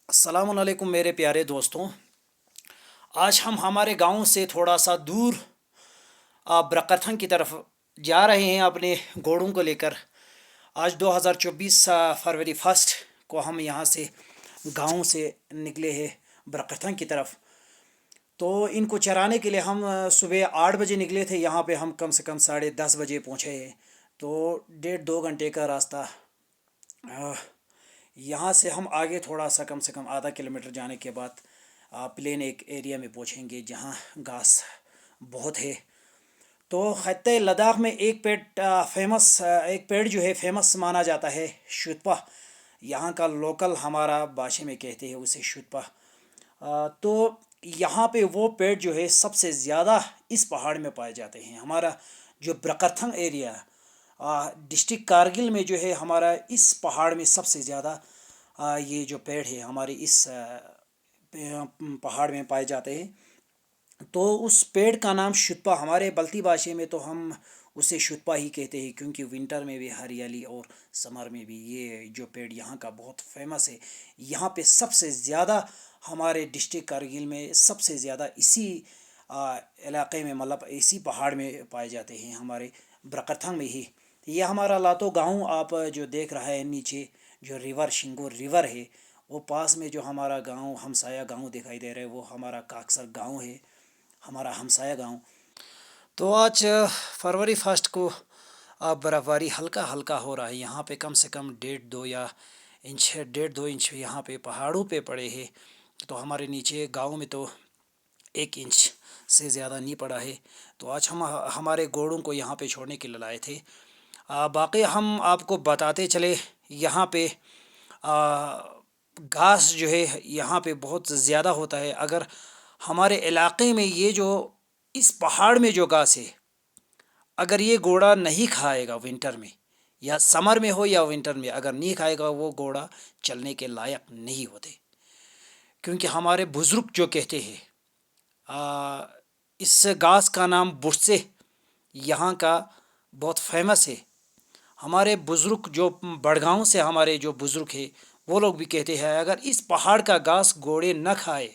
अस्सलाम वालेकुम मेरे प्यारे दोस्तों। आज हम हमारे गांव से थोड़ा सा दूर ब्रकरथन की तरफ जा रहे हैं अपने घोड़ों को लेकर। आज 2024 फरवरी फर्स्ट को हम यहाँ से गांव से निकले हैं ब्रकरथन की तरफ। तो इनको चराने के लिए हम सुबह 8 बजे निकले थे। यहाँ पे हम कम से कम 10:30 बजे पहुँचे हैं। तो 1.5 2 घंटे का रास्ता। अ, यहाँ से हम आगे थोड़ा सा कम से कम आधा किलोमीटर जाने के बाद प्लेन एक एरिया में पहुँचेंगे जहाँ घास बहुत है। तो खत्ते लद्दाख में एक पेड़ फेमस एक पेड़ जो है फेमस माना जाता है, शुतपा। यहाँ का लोकल हमारा भाषा में कहते हैं उसे शुतपा। तो यहाँ पे वो पेड़ जो है सबसे ज़्यादा इस पहाड़ में पाए जाते हैं। हमारा जो ब्रकरथन एरिया डिस्ट्रिक्ट कारगिल में जो है, हमारा इस पहाड़ में सबसे ज़्यादा ये जो पेड़ है हमारे इस पहाड़ में पाए जाते हैं। तो उस पेड़ का नाम शुतपा, हमारे बल्ती भाषा में तो हम उसे शुतपा ही कहते हैं, क्योंकि विंटर में भी हरियाली और समर में भी ये जो पेड़ यहाँ का बहुत फेमस है। यहाँ पे सबसे ज़्यादा हमारे डिस्ट्रिक्ट कारगिल में सबसे ज़्यादा इसी इलाके में, मतलब इसी पहाड़ में पाए जाते हैं, हमारे ब्रकरथन में ही। ये हमारा लातो गांव आप जो देख रहा है नीचे, जो रिवर शिंगोर रिवर है, वो पास में जो हमारा गांव हमसाया गांव दिखाई दे रहा है, वो हमारा काकसर गांव है, हमारा हमसाया गांव। तो आज फरवरी फर्स्ट को बर्फ़बारी हल्का हल्का हो रहा है। यहाँ पे कम से कम 1.5 2 इंच यहाँ पे पहाड़ों पे पड़े हैं। तो हमारे नीचे गांव में तो 1 इंच से ज़्यादा नहीं पड़ा है। तो आज हम हमारे घोड़ों को यहाँ पे छोड़ने के लिए लाए थे। बाकी हम आपको बताते चले, यहाँ पे घास जो है यहाँ पे बहुत ज़्यादा होता है। अगर हमारे इलाके में ये जो इस पहाड़ में जो घास है, अगर ये घोड़ा नहीं खाएगा विंटर में, या समर में हो या विंटर में, अगर नहीं खाएगा वो घोड़ा चलने के लायक नहीं होते। क्योंकि हमारे बुज़ुर्ग जो कहते हैं इस घास का नाम बुस्से यहाँ का बहुत फेमस है। हमारे बुज़ुर्ग जो बड़गांव से हमारे जो बुज़ुर्ग हैं, वो लोग भी कहते हैं अगर इस पहाड़ का घास घोड़े न खाए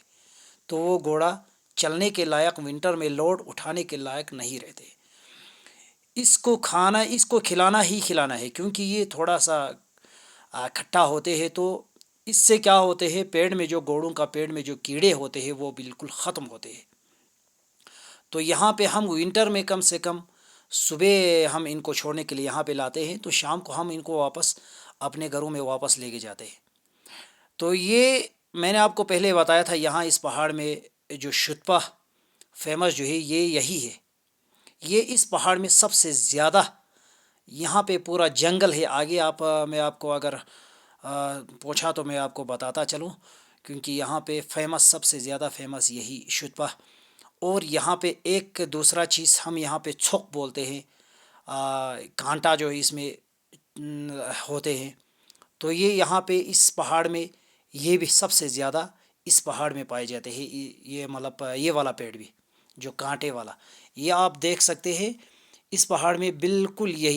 तो वो घोड़ा चलने के लायक, विंटर में लोड उठाने के लायक नहीं रहते। इसको खिलाना ही खिलाना है, क्योंकि ये थोड़ा सा खट्टा होते हैं। तो इससे क्या होते हैं, पेड़ में जो घोड़ों का पेड़ में जो कीड़े होते हैं वो बिल्कुल ख़त्म होते हैं। तो यहाँ पे हम विंटर में कम से कम सुबह हम इनको छोड़ने के लिए यहाँ पे लाते हैं, तो शाम को हम इनको वापस अपने घरों में वापस लेके जाते हैं। तो ये मैंने आपको पहले बताया था, यहाँ इस पहाड़ में जो शुतपा फेमस जो है ये यही है। ये इस पहाड़ में सबसे ज़्यादा, यहाँ पे पूरा जंगल है। आगे मैं आपको अगर पूछा तो मैं आपको बताता चलूँ, क्योंकि यहाँ पे फेमस, सबसे ज़्यादा फेमस यही शुतपा। और यहाँ पे एक दूसरा चीज़ हम यहाँ पे छोक बोलते हैं, कांटा जो इसमें होते हैं। तो ये यहाँ पे इस पहाड़ में ये भी सबसे ज़्यादा इस पहाड़ में पाए जाते हैं। ये मतलब ये वाला पेड़ भी जो कांटे वाला, ये आप देख सकते हैं इस पहाड़ में बिल्कुल यही